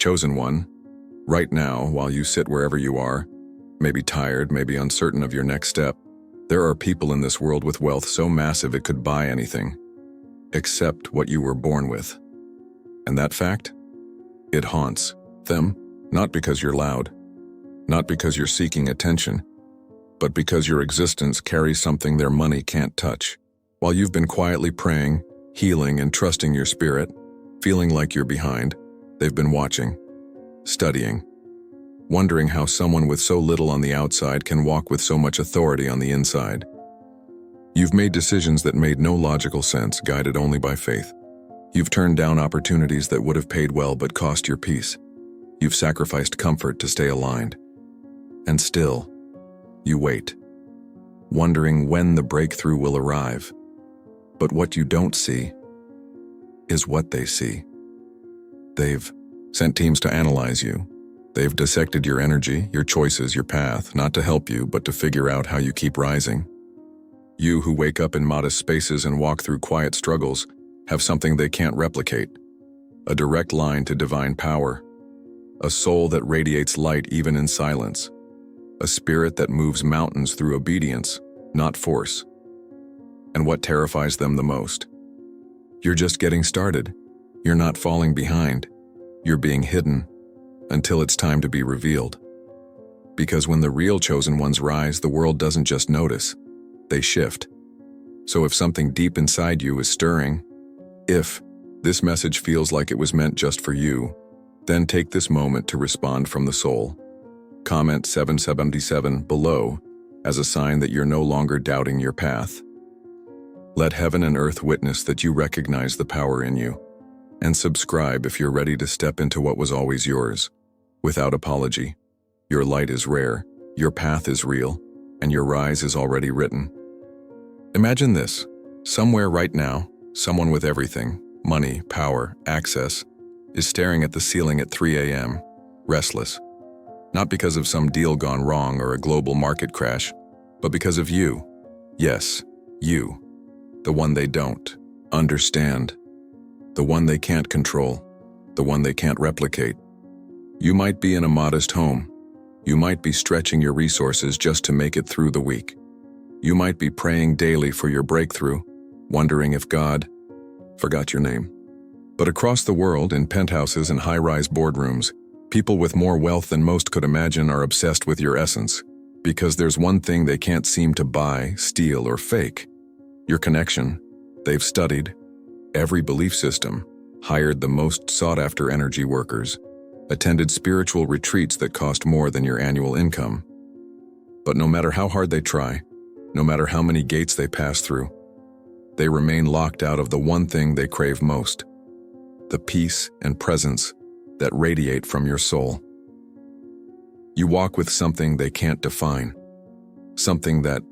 Chosen one, right now, while you sit wherever you are, maybe tired, maybe uncertain of your next step, there are people in this world with wealth so massive it could buy anything, except what you were born with. And that fact? It haunts them, not because you're loud, not because you're seeking attention, but because your existence carries something their money can't touch. While you've been quietly praying, healing, and trusting your spirit, feeling like you're behind, they've been watching, studying, wondering how someone with so little on the outside can walk with so much authority on the inside. You've made decisions that made no logical sense, guided only by faith. You've turned down opportunities that would have paid well but cost your peace. You've sacrificed comfort to stay aligned. And still, you wait, wondering when the breakthrough will arrive. But what you don't see is what they see. They've sent teams to analyze you. They've dissected your energy, your choices, your path, not to help you, but to figure out how you keep rising. You who wake up in modest spaces and walk through quiet struggles have something they can't replicate: a direct line to divine power, a soul that radiates light even in silence, a spirit that moves mountains through obedience, not force. And what terrifies them the most? You're just getting started. You're not falling behind. You're being hidden until it's time to be revealed. Because when the real chosen ones rise, the world doesn't just notice, they shift. So if something deep inside you is stirring, if this message feels like it was meant just for you, then take this moment to respond from the soul. Comment 777 below as a sign that you're no longer doubting your path. Let heaven and earth witness that you recognize the power in you. And subscribe if you're ready to step into what was always yours, without apology. Your light is rare, your path is real, and your rise is already written. Imagine this: somewhere right now, someone with everything, money, power, access, is staring at the ceiling at 3 a.m., restless. Not because of some deal gone wrong or a global market crash, but because of you. Yes, you. The one they don't understand. The one they can't control. The one they can't replicate. You might be in a modest home. You might be stretching your resources just to make it through the week. You might be praying daily for your breakthrough, wondering if God forgot your name. But across the world, in penthouses and high-rise boardrooms, people with more wealth than most could imagine are obsessed with your essence, because there's one thing they can't seem to buy, steal, or fake: your connection. They've studied every belief system, hired the most sought-after energy workers, attended spiritual retreats that cost more than your annual income. But no matter how hard they try, no matter how many gates they pass through, they remain locked out of the one thing they crave most: the peace and presence that radiate from your soul. You walk with something they can't define, something that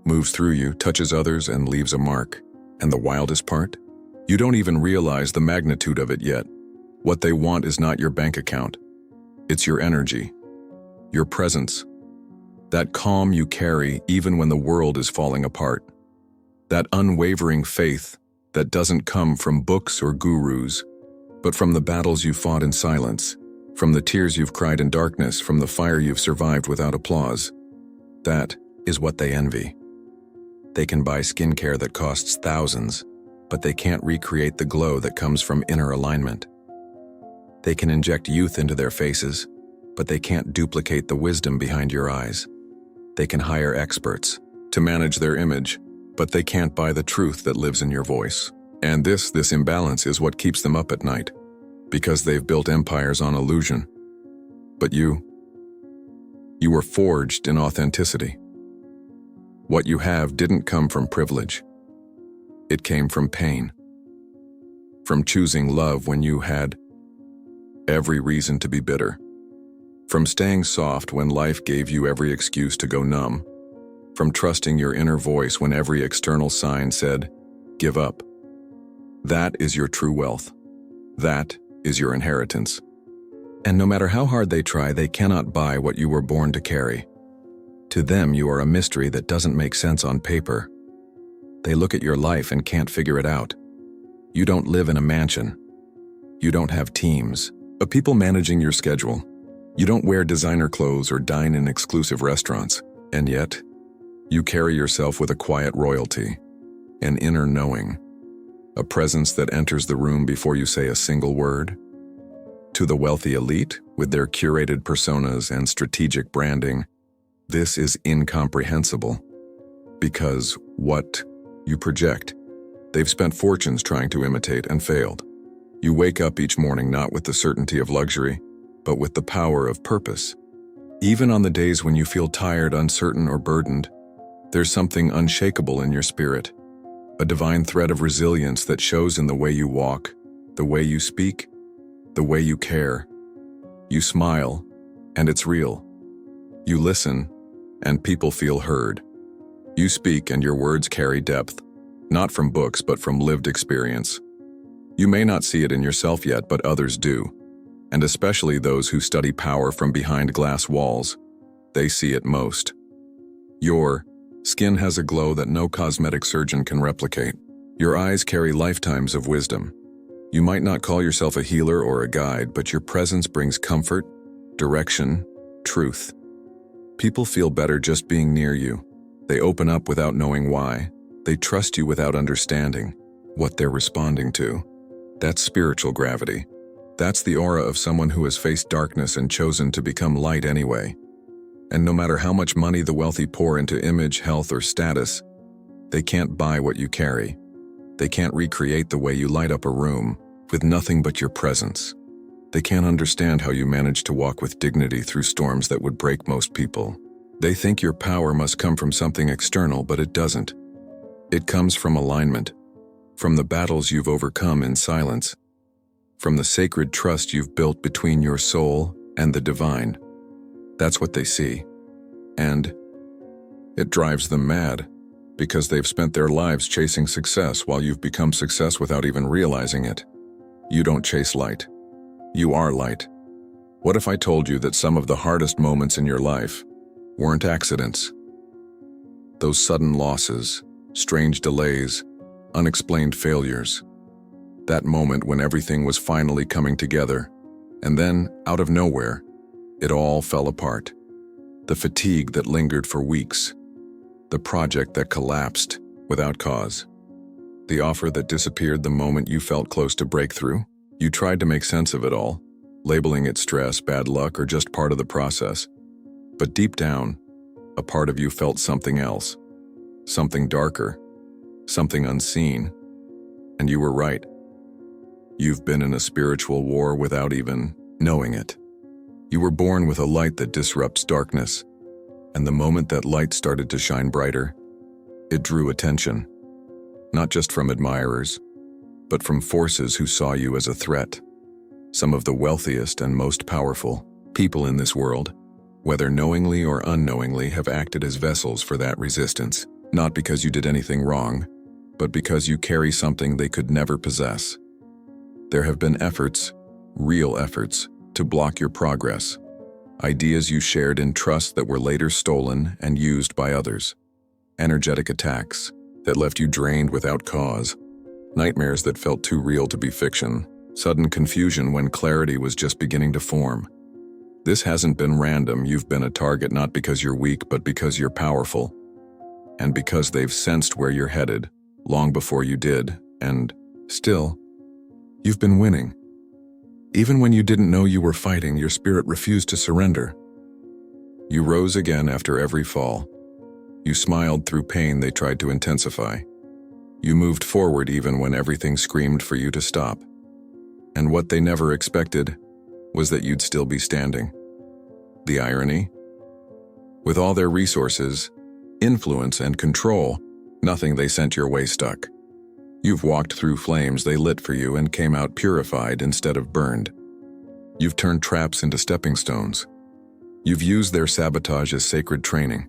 moves through you, touches others, and leaves a mark. And the wildest part? You don't even realize the magnitude of it yet. What they want is not your bank account. It's your energy, your presence, that calm you carry even when the world is falling apart, that unwavering faith that doesn't come from books or gurus, but from the battles you fought in silence, from the tears you've cried in darkness, from the fire you've survived without applause. That is what they envy. They can buy skincare that costs thousands, but they can't recreate the glow that comes from inner alignment. They can inject youth into their faces, but they can't duplicate the wisdom behind your eyes. They can hire experts to manage their image, but they can't buy the truth that lives in your voice. And this imbalance is what keeps them up at night, because they've built empires on illusion. But you were forged in authenticity. What you have didn't come from privilege. It came from pain. From choosing love when you had every reason to be bitter. From staying soft when life gave you every excuse to go numb. From trusting your inner voice when every external sign said, give up. That is your true wealth. That is your inheritance. And no matter how hard they try, they cannot buy what you were born to carry. To them, you are a mystery that doesn't make sense on paper. They look at your life and can't figure it out. You don't live in a mansion. You don't have teams. A people managing your schedule. You don't wear designer clothes or dine in exclusive restaurants, and yet, you carry yourself with a quiet royalty, an inner knowing, a presence that enters the room before you say a single word. To the wealthy elite, with their curated personas and strategic branding, this is incomprehensible. Because what you project, they've spent fortunes trying to imitate and failed. You wake up each morning not with the certainty of luxury, but with the power of purpose. Even on the days when you feel tired, uncertain, or burdened, there's something unshakable in your spirit, a divine thread of resilience that shows in the way you walk, the way you speak, the way you care. You smile, and it's real. You listen, and people feel heard. You speak, and your words carry depth, not from books, but from lived experience. You may not see it in yourself yet, but others do, and especially those who study power from behind glass walls. They see it most. Your skin has a glow that no cosmetic surgeon can replicate. Your eyes carry lifetimes of wisdom. You might not call yourself a healer or a guide, but your presence brings comfort, direction, truth. People feel better just being near you. They open up without knowing why. They trust you without understanding what they're responding to. That's spiritual gravity. That's the aura of someone who has faced darkness and chosen to become light anyway. And no matter how much money the wealthy pour into image, health, or status, they can't buy what you carry. They can't recreate the way you light up a room with nothing but your presence. They can't understand how you manage to walk with dignity through storms that would break most people. They think your power must come from something external, but it doesn't. It comes from alignment, from the battles you've overcome in silence, from the sacred trust you've built between your soul and the divine. That's what they see. And it drives them mad, because they've spent their lives chasing success while you've become success without even realizing it. You don't chase light. You are light. What if I told you that some of the hardest moments in your life weren't accidents? Those sudden losses, strange delays, unexplained failures. That moment when everything was finally coming together, and then, out of nowhere, it all fell apart. The fatigue that lingered for weeks. The project that collapsed without cause. The offer that disappeared the moment you felt close to breakthrough. You tried to make sense of it all, labeling it stress, bad luck, or just part of the process. But deep down, a part of you felt something else. Something darker. Something unseen. And you were right. You've been in a spiritual war without even knowing it. You were born with a light that disrupts darkness, and the moment that light started to shine brighter, it drew attention. Not just from admirers, but from forces who saw you as a threat. Some of the wealthiest and most powerful people in this world, whether knowingly or unknowingly, have acted as vessels for that resistance, not because you did anything wrong, but because you carry something they could never possess. There have been efforts, real efforts, to block your progress. Ideas you shared in trust that were later stolen and used by others. Energetic attacks that left you drained without cause. Nightmares that felt too real to be fiction. Sudden confusion when clarity was just beginning to form. This hasn't been random. You've been a target not because you're weak, but because you're powerful. And because they've sensed where you're headed, long before you did, and still, you've been winning. Even when you didn't know you were fighting, your spirit refused to surrender. You rose again after every fall. You smiled through pain they tried to intensify. You moved forward even when everything screamed for you to stop. And what they never expected was that you'd still be standing. The irony? With all their resources, influence, and control, nothing they sent your way stuck. You've walked through flames they lit for you and came out purified instead of burned. You've turned traps into stepping stones. You've used their sabotage as sacred training.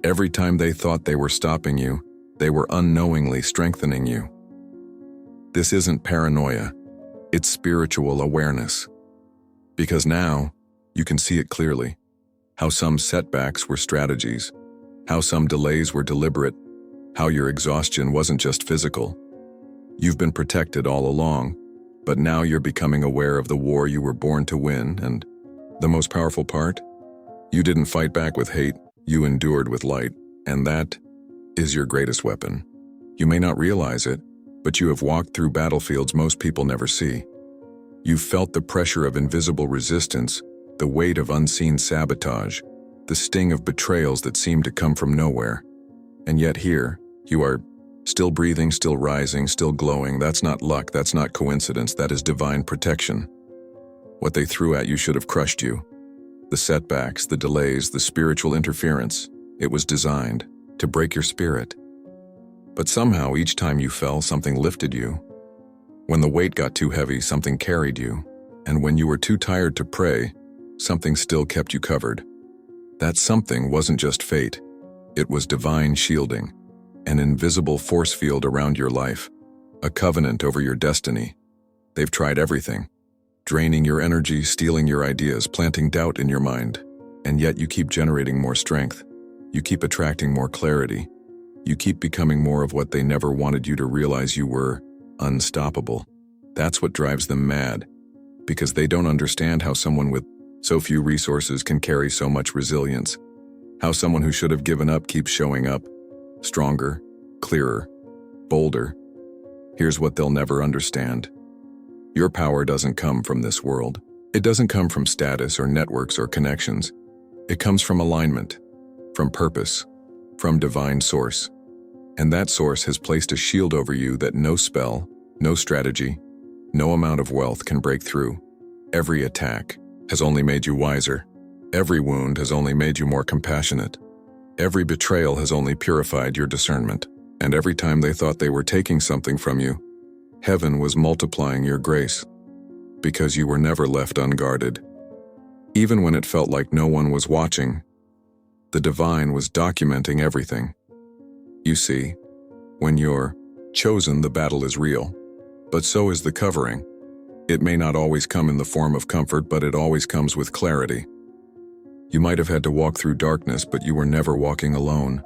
Every time they thought they were stopping you, they were unknowingly strengthening you. This isn't paranoia, it's spiritual awareness. Because now, you can see it clearly. How some setbacks were strategies, how some delays were deliberate, how your exhaustion wasn't just physical. You've been protected all along, But now you're becoming aware of the war you were born to win, and the most powerful part? You didn't fight back with hate, you endured with light, and that is your greatest weapon. You may not realize it, but you have walked through battlefields most people never see. You've felt the pressure of invisible resistance, the weight of unseen sabotage, the sting of betrayals that seem to come from nowhere. And yet here, you are still breathing, still rising, still glowing. That's not luck, that's not coincidence, that is divine protection. What they threw at you should have crushed you. The setbacks, the delays, the spiritual interference, it was designed to break your spirit. But somehow each time you fell, something lifted you. When the weight got too heavy, something carried you. And when you were too tired to pray, something still kept you covered. That something wasn't just fate. It was divine shielding, an invisible force field around your life, a covenant over your destiny. They've tried everything, draining your energy, stealing your ideas, planting doubt in your mind. And yet you keep generating more strength. You keep attracting more clarity. You keep becoming more of what they never wanted you to realize you were: unstoppable. That's what drives them mad, because they don't understand how someone with so few resources can carry so much resilience. How someone who should have given up keeps showing up, stronger, clearer, bolder. Here's what they'll never understand. Your power doesn't come from this world. It doesn't come from status or networks or connections. It comes from alignment, from purpose, from divine source. And that source has placed a shield over you that no spell, no strategy, no amount of wealth can break through. Every attack has only made you wiser. Every wound has only made you more compassionate. Every betrayal has only purified your discernment. And every time they thought they were taking something from you, heaven was multiplying your grace, because you were never left unguarded. Even when it felt like no one was watching, the divine was documenting everything. You see, when you're chosen, the battle is real, but so is the covering. It may not always come in the form of comfort, but it always comes with clarity. You might have had to walk through darkness, but you were never walking alone.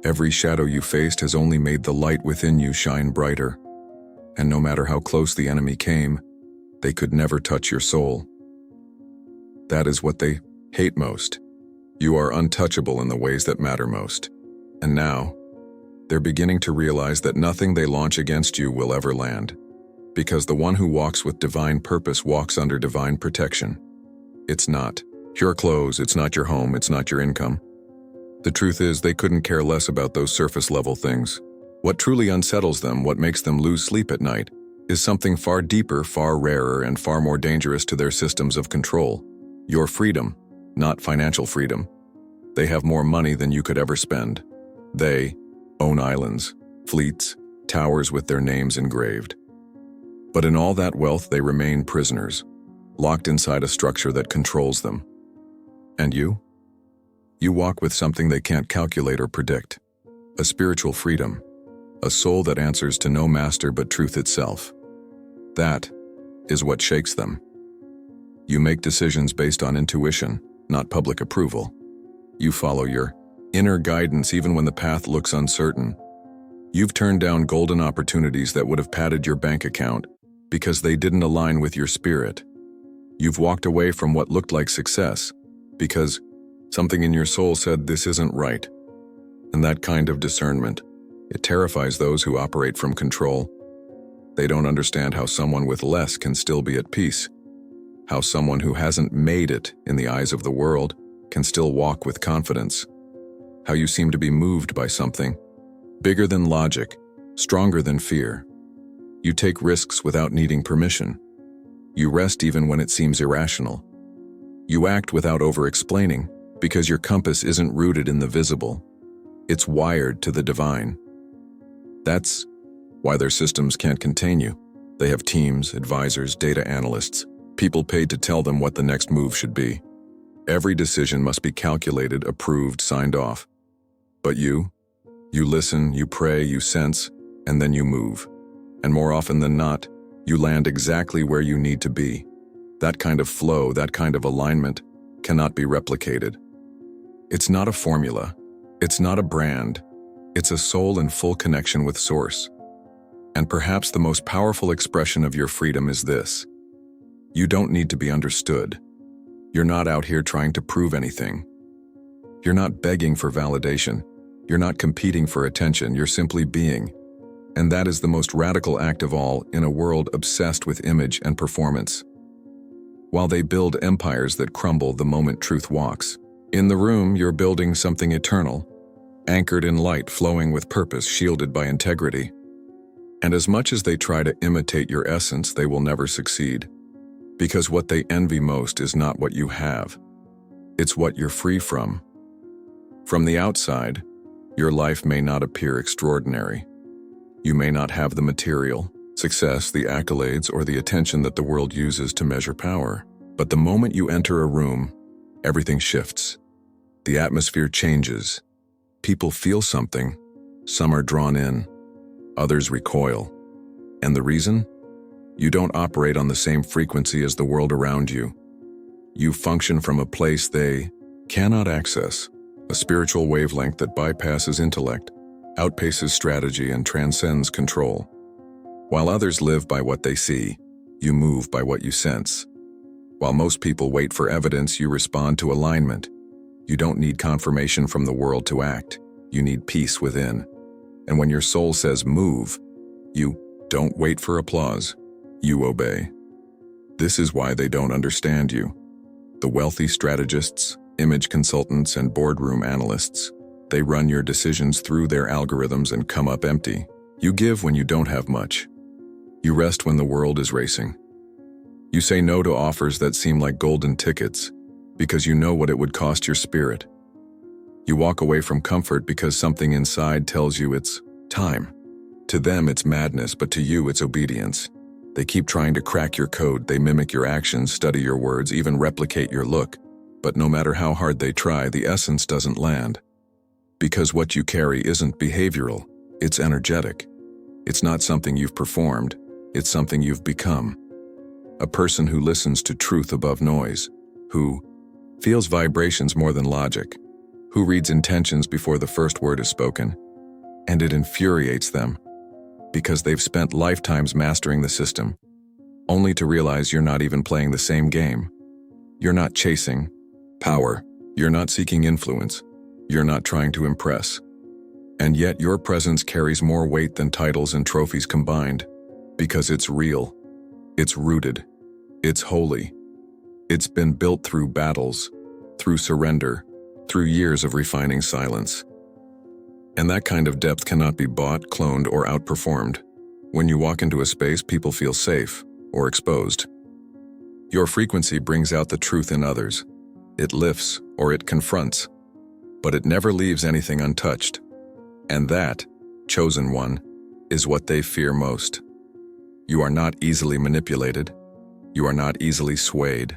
Every shadow you faced has only made the light within you shine brighter. And no matter how close the enemy came, they could never touch your soul. That is what they hate most. You are untouchable in the ways that matter most. And now, they're beginning to realize that nothing they launch against you will ever land, because the one who walks with divine purpose walks under divine protection. It's not your clothes, it's not your home, it's not your income. The truth is, they couldn't care less about those surface-level things. What truly unsettles them, what makes them lose sleep at night, is something far deeper, far rarer, and far more dangerous to their systems of control. Your freedom, not financial freedom. They have more money than you could ever spend. They own islands, fleets, towers with their names engraved. But in all that wealth, they remain prisoners, locked inside a structure that controls them. And you? You walk with something they can't calculate or predict. A spiritual freedom. A soul that answers to no master but truth itself. That is what shakes them. You make decisions based on intuition, not public approval. You follow your inner guidance even when the path looks uncertain. You've turned down golden opportunities that would have padded your bank account because they didn't align with your spirit. You've walked away from what looked like success because something in your soul said this isn't right. And that kind of discernment, it terrifies those who operate from control. They don't understand how someone with less can still be at peace, how someone who hasn't made it in the eyes of the world can still walk with confidence, how you seem to be moved by something bigger than logic, stronger than fear. You take risks without needing permission. You rest even when it seems irrational. You act without over-explaining because your compass isn't rooted in the visible. It's wired to the divine. That's why their systems can't contain you. They have teams, advisors, data analysts, people paid to tell them what the next move should be. Every decision must be calculated, approved, signed off. But you listen, you pray, you sense, and then you move. And more often than not, you land exactly where you need to be. That kind of flow, that kind of alignment cannot be replicated. It's not a formula. It's not a brand. It's a soul in full connection with Source. And perhaps the most powerful expression of your freedom is this: you don't need to be understood. You're not out here trying to prove anything. You're not begging for validation. You're not competing for attention. You're simply being. And that is the most radical act of all in a world obsessed with image and performance. While they build empires that crumble the moment truth walks, in the room you're building something eternal, anchored in light, flowing with purpose, shielded by integrity. And as much as they try to imitate your essence, they will never succeed. Because what they envy most is not what you have. It's what you're free from. From the outside, your life may not appear extraordinary. You may not have the material, success, the accolades, or the attention that the world uses to measure power. But the moment you enter a room, everything shifts. The atmosphere changes. People feel something. Some are drawn in. Others recoil. And the reason? You don't operate on the same frequency as the world around you. You function from a place they cannot access, a spiritual wavelength that bypasses intellect, outpaces strategy, and transcends control. While others live by what they see, you move by what you sense. While most people wait for evidence, you respond to alignment. You don't need confirmation from the world to act. You need peace within. And when your soul says move, you don't wait for applause. You obey. This is why they don't understand you. The wealthy strategists, image consultants, and boardroom analysts, they run your decisions through their algorithms and come up empty. You give when you don't have much. You rest when the world is racing. You say no to offers that seem like golden tickets because you know what it would cost your spirit. You walk away from comfort because something inside tells you it's time. To them, it's madness, but to you, it's obedience. They keep trying to crack your code. They mimic your actions, study your words, even replicate your look. But no matter how hard they try, the essence doesn't land. Because what you carry isn't behavioral, it's energetic. It's not something you've performed, it's something you've become. A person who listens to truth above noise, who feels vibrations more than logic, who reads intentions before the first word is spoken. And it infuriates them, because they've spent lifetimes mastering the system, only to realize you're not even playing the same game. You're not chasing power. You're not seeking influence. You're not trying to impress. And yet your presence carries more weight than titles and trophies combined, because it's real. It's rooted. It's holy. It's been built through battles, through surrender, through years of refining silence. And that kind of depth cannot be bought, cloned, or outperformed. When you walk into a space, people feel safe or exposed. Your frequency brings out the truth in others. It lifts or it confronts, but it never leaves anything untouched. And that, chosen one, is what they fear most. You are not easily manipulated. You are not easily swayed.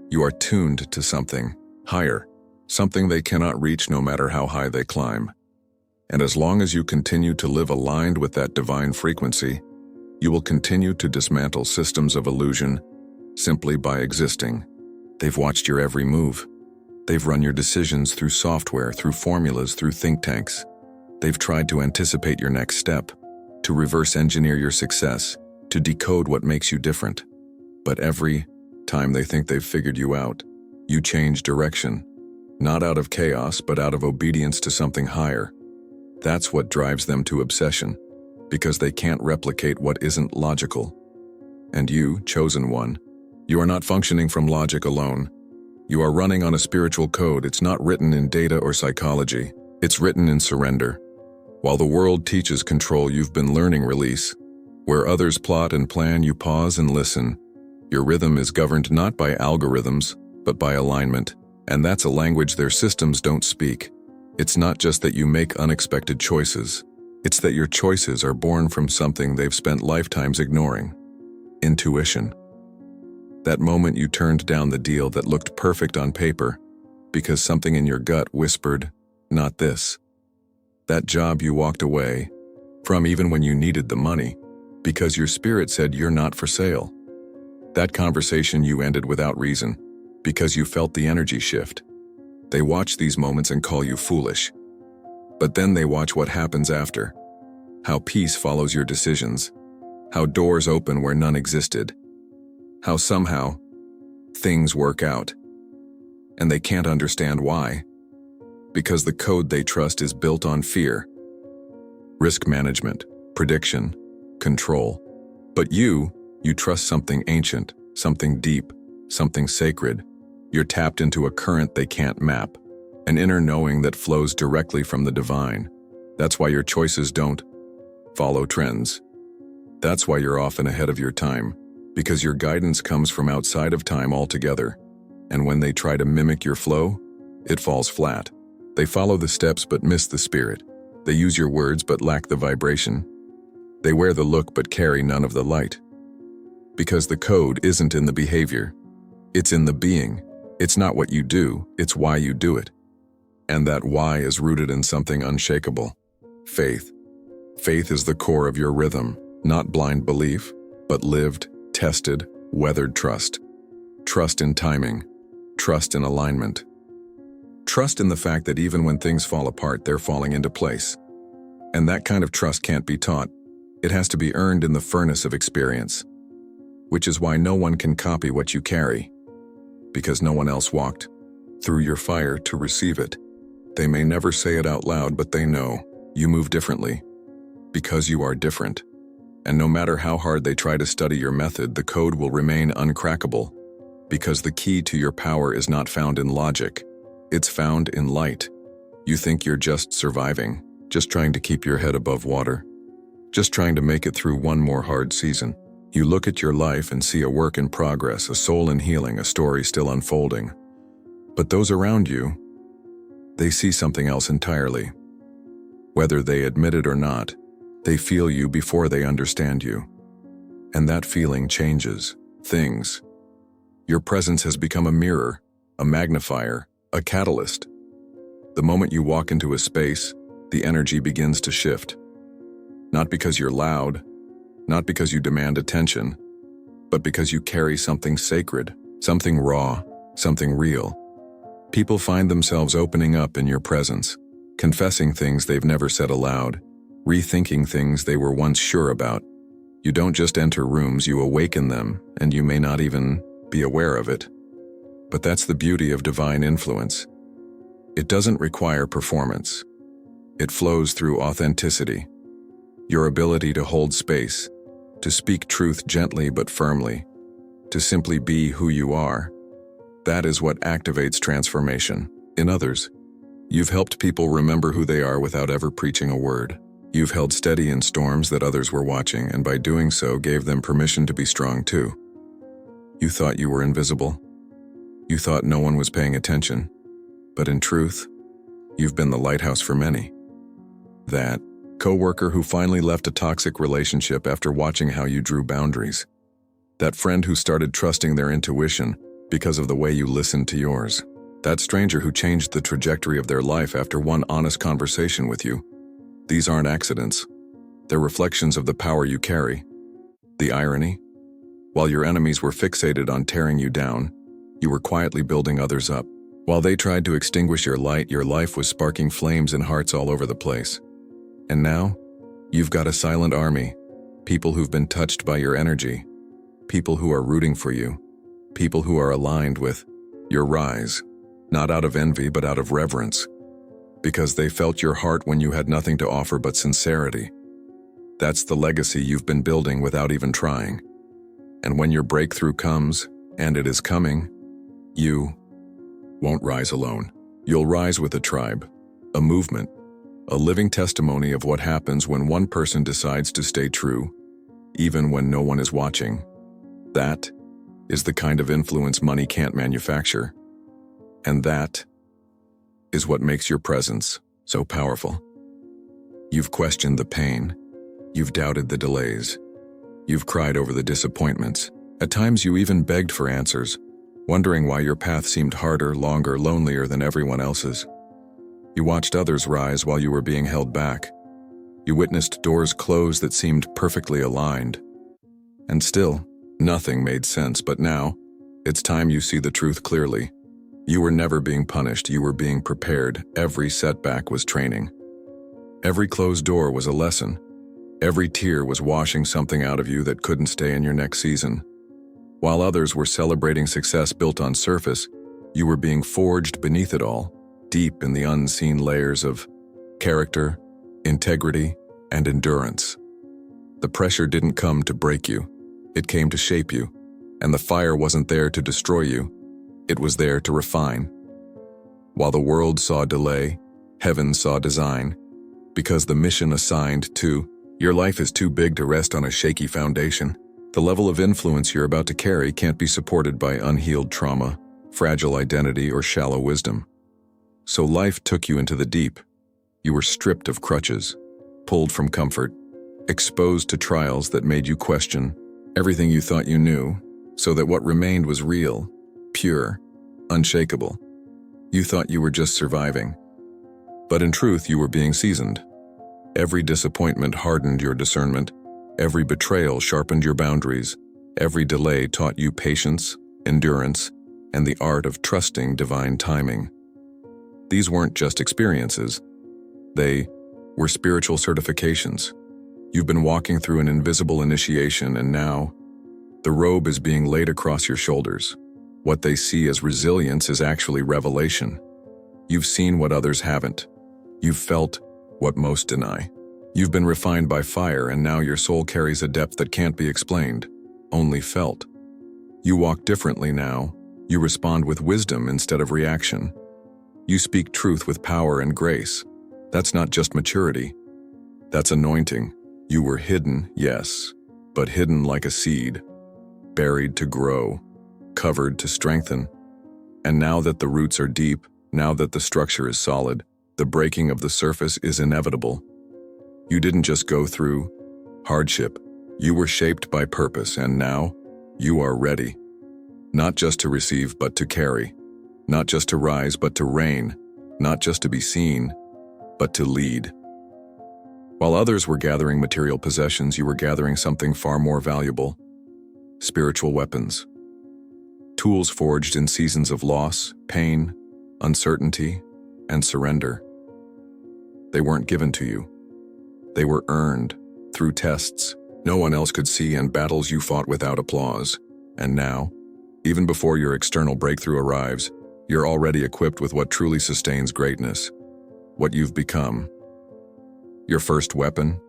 You are tuned to something higher, something they cannot reach no matter how high they climb. And as long as you continue to live aligned with that divine frequency, you will continue to dismantle systems of illusion simply by existing. They've watched your every move. They've run your decisions through software, through formulas, through think tanks. They've tried to anticipate your next step, to reverse engineer your success, to decode what makes you different. But every time they think they've figured you out, you change direction, not out of chaos, but out of obedience to something higher. That's what drives them to obsession, because they can't replicate what isn't logical. And you, chosen one, you are not functioning from logic alone. You are running on a spiritual code. It's not written in data or psychology. It's written in surrender. While the world teaches control, you've been learning release. Where others plot and plan, you pause and listen. Your rhythm is governed not by algorithms, but by alignment. And that's a language their systems don't speak. It's not just that you make unexpected choices. It's that your choices are born from something they've spent lifetimes ignoring. Intuition. That moment you turned down the deal that looked perfect on paper, because something in your gut whispered, not this. That job you walked away from even when you needed the money, because your spirit said you're not for sale. That conversation you ended without reason, because you felt the energy shift. They watch these moments and call you foolish. But then they watch what happens after. how peace follows your decisions, how doors open where none existed, how somehow things work out. And they can't understand why, because the code they trust is built on fear, risk management, prediction, control. But you trust something ancient, something deep, something sacred. You're tapped into a current they can't map, an inner knowing that flows directly from the divine. That's why your choices don't follow trends. That's why you're often ahead of your time, because your guidance comes from outside of time altogether. And when they try to mimic your flow, it falls flat. They follow the steps but miss the spirit. They use your words but lack the vibration. They wear the look but carry none of the light. Because the code isn't in the behavior. It's in the being. It's not what you do, it's why you do it. And that why is rooted in something unshakable. Faith. Faith is the core of your rhythm, not blind belief, but lived, tested, weathered trust. Trust in timing. Trust in alignment. Trust in the fact that even when things fall apart, they're falling into place. And that kind of trust can't be taught. It has to be earned in the furnace of experience. Which is why no one can copy what you carry. Because no one else walked through your fire to receive it. They may never say it out loud, but they know you move differently. Because you are different. And no matter how hard they try to study your method, the code will remain uncrackable. Because the key to your power is not found in logic. It's found in light. You think you're just surviving, just trying to keep your head above water, just trying to make it through one more hard season. You look at your life and see a work in progress, a soul in healing, a story still unfolding. But those around you, they see something else entirely. Whether they admit it or not, they feel you before they understand you. And that feeling changes things. Your presence has become a mirror, a magnifier, a catalyst. The moment you walk into a space, the energy begins to shift. Not because you're loud, not because you demand attention, but because you carry something sacred, something raw, something real. People find themselves opening up in your presence, confessing things they've never said aloud, rethinking things they were once sure about. You don't just enter rooms, you awaken them, and you may not even be aware of it. But that's the beauty of divine influence. It doesn't require performance. It flows through authenticity. Your ability to hold space, to speak truth gently but firmly, to simply be who you are. That is what activates transformation. In others, you've helped people remember who they are without ever preaching a word. You've held steady in storms that others were watching, and by doing so gave them permission to be strong too. You thought you were invisible. You thought no one was paying attention. But in truth, you've been the lighthouse for many. That coworker who finally left a toxic relationship after watching how you drew boundaries. That friend who started trusting their intuition because of the way you listened to yours. That stranger who changed the trajectory of their life after one honest conversation with you. These aren't accidents. They're reflections of the power you carry. The irony? While your enemies were fixated on tearing you down, you were quietly building others up. While they tried to extinguish your light, your life was sparking flames in hearts all over the place. And now, you've got a silent army, people who've been touched by your energy, people who are rooting for you, people who are aligned with your rise, not out of envy but out of reverence, because they felt your heart when you had nothing to offer but sincerity. That's the legacy you've been building without even trying. And when your breakthrough comes, and it is coming, you won't rise alone. You'll rise with a tribe, a movement, a living testimony of what happens when one person decides to stay true, even when no one is watching. That is the kind of influence money can't manufacture. And that is what makes your presence so powerful. You've questioned the pain. You've doubted the delays. You've cried over the disappointments. At times you even begged for answers, wondering why your path seemed harder, longer, lonelier than everyone else's. You watched others rise while you were being held back. You witnessed doors close that seemed perfectly aligned. And still, nothing made sense, but now, it's time you see the truth clearly. You were never being punished, you were being prepared. Every setback was training. Every closed door was a lesson. Every tear was washing something out of you that couldn't stay in your next season. While others were celebrating success built on surface, you were being forged beneath it all, deep in the unseen layers of character, integrity, and endurance. The pressure didn't come to break you, it came to shape you, and the fire wasn't there to destroy you, it was there to refine. While the world saw delay, heaven saw design, because the mission assigned to your life is too big to rest on a shaky foundation. The level of influence you're about to carry can't be supported by unhealed trauma, fragile identity, or shallow wisdom. So life took you into the deep. You were stripped of crutches, pulled from comfort, exposed to trials that made you question everything you thought you knew, so that what remained was real, pure, unshakable. You thought you were just surviving. But in truth, you were being seasoned. Every disappointment hardened your discernment. Every betrayal sharpened your boundaries. Every delay taught you patience, endurance, and the art of trusting divine timing. These weren't just experiences. They were spiritual certifications. You've been walking through an invisible initiation, and now the robe is being laid across your shoulders. What they see as resilience is actually revelation. You've seen what others haven't. You've felt what most deny. You've been refined by fire, and now your soul carries a depth that can't be explained, only felt. You walk differently now. You respond with wisdom instead of reaction. You speak truth with power and grace. That's not just maturity. That's anointing. You were hidden, yes, but hidden like a seed, buried to grow, covered to strengthen. And now that the roots are deep, now that the structure is solid, the breaking of the surface is inevitable. You didn't just go through hardship. You were shaped by purpose, and now you are ready. Not just to receive, but to carry. Not just to rise, but to reign. Not just to be seen, but to lead. While others were gathering material possessions, you were gathering something far more valuable: spiritual weapons. Tools forged in seasons of loss, pain, uncertainty, and surrender. They weren't given to you. They were earned through tests no one else could see and battles you fought without applause. And now, even before your external breakthrough arrives, you're already equipped with what truly sustains greatness, what you've become. Your first weapon?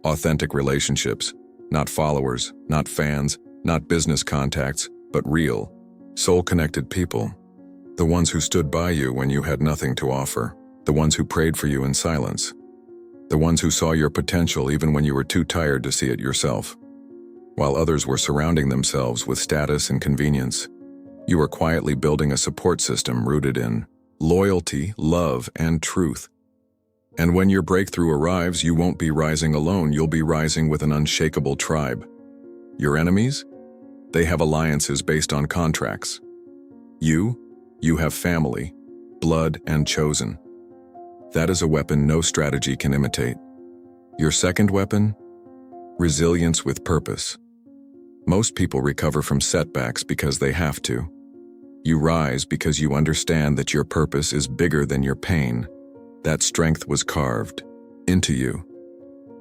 Authentic relationships, not followers, not fans, not business contacts, but real, soul-connected people. The ones who stood by you when you had nothing to offer. The ones who prayed for you in silence. The ones who saw your potential even when you were too tired to see it yourself. While others were surrounding themselves with status and convenience, you were quietly building a support system rooted in loyalty, love, and truth. And when your breakthrough arrives, you won't be rising alone, you'll be rising with an unshakable tribe. Your enemies? They have alliances based on contracts. You have family, blood, and chosen. That is a weapon no strategy can imitate. Your second weapon? Resilience with purpose. Most people recover from setbacks because they have to. You rise because you understand that your purpose is bigger than your pain. That strength was carved into you.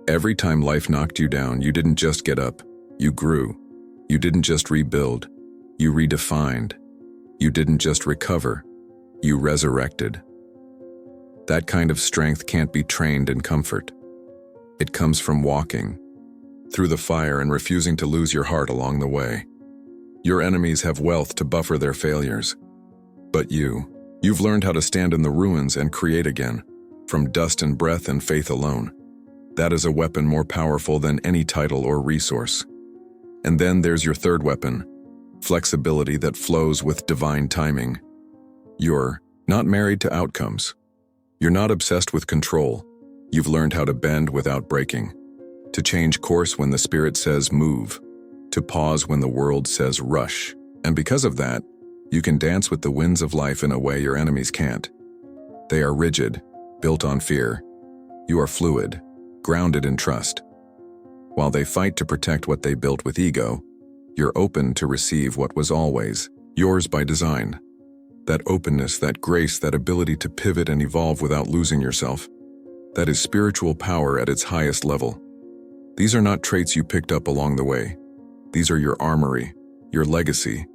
Every time life knocked you down, you didn't just get up, you grew. You didn't just rebuild, you redefined. You didn't just recover, you resurrected. That kind of strength can't be trained in comfort. It comes from walking through the fire and refusing to lose your heart along the way. Your enemies have wealth to buffer their failures. But you've learned how to stand in the ruins and create again, from dust and breath and faith alone. That is a weapon more powerful than any title or resource. And then there's your third weapon, flexibility that flows with divine timing. You're not married to outcomes. You're not obsessed with control. You've learned how to bend without breaking, to change course when the spirit says move, to pause when the world says rush. And because of that, you can dance with the winds of life in a way your enemies can't. They are rigid, built on fear. You are fluid, grounded in trust. While they fight to protect what they built with ego, you're open to receive what was always yours by design. That openness, that grace, that ability to pivot and evolve without losing yourself. That is spiritual power at its highest level. These are not traits you picked up along the way. These are your armory, your legacy,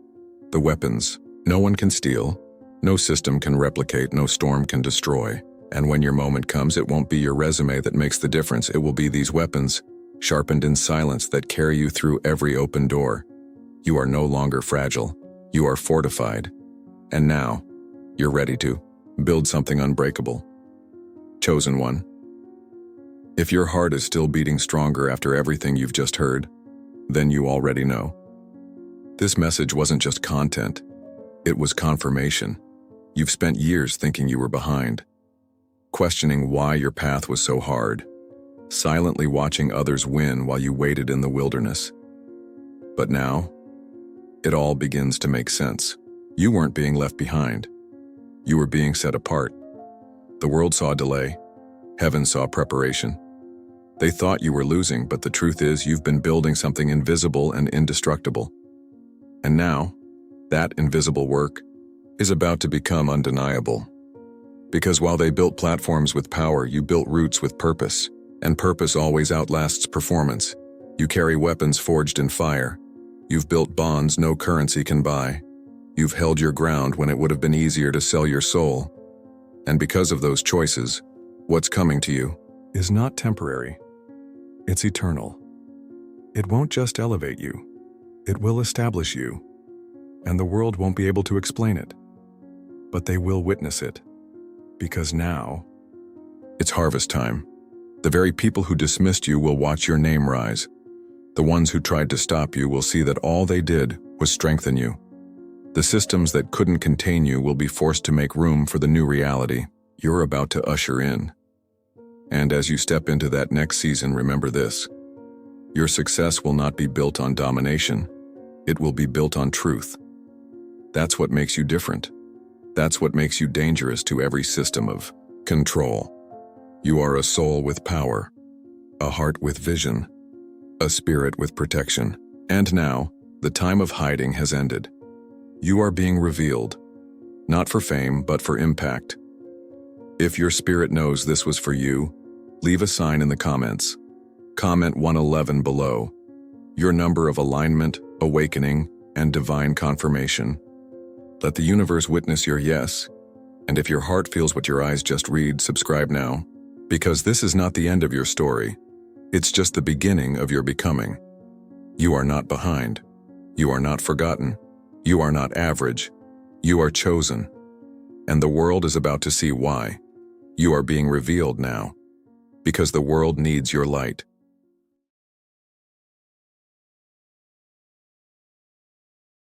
the weapons no one can steal, no system can replicate, no storm can destroy. And when your moment comes, it won't be your resume that makes the difference. It will be these weapons, sharpened in silence, that carry you through every open door. You are no longer fragile. You are fortified. And now, you're ready to build something unbreakable. Chosen one. If your heart is still beating stronger after everything you've just heard, then you already know. This message wasn't just content. It was confirmation. You've spent years thinking you were behind, questioning why your path was so hard, silently watching others win while you waited in the wilderness. But now, it all begins to make sense. You weren't being left behind. You were being set apart. The world saw delay. Heaven saw preparation. They thought you were losing, but the truth is you've been building something invisible and indestructible. And now, that invisible work is about to become undeniable. Because while they built platforms with power, you built roots with purpose, and purpose always outlasts performance. You carry weapons forged in fire. You've built bonds no currency can buy. You've held your ground when it would have been easier to sell your soul. And because of those choices, what's coming to you is not temporary. It's eternal. It won't just elevate you. It will establish you. And the world won't be able to explain it. But they will witness it. Because now, it's harvest time. The very people who dismissed you will watch your name rise. The ones who tried to stop you will see that all they did was strengthen you. The systems that couldn't contain you will be forced to make room for the new reality you're about to usher in. And as you step into that next season, remember this. Your success will not be built on domination. It will be built on truth. That's what makes you different. That's what makes you dangerous to every system of control. You are a soul with power, a heart with vision, a spirit with protection. And now, the time of hiding has ended. You are being revealed, not for fame, but for impact. If your spirit knows this was for you, leave a sign in the comments. Comment 111 below. Your number of alignment, awakening, and divine confirmation. Let the universe witness your yes. And if your heart feels what your eyes just read, subscribe now. Because this is not the end of your story. It's just the beginning of your becoming. You are not behind. You are not forgotten. You are not average. You are chosen. And the world is about to see why. You are being revealed now. Because the world needs your light.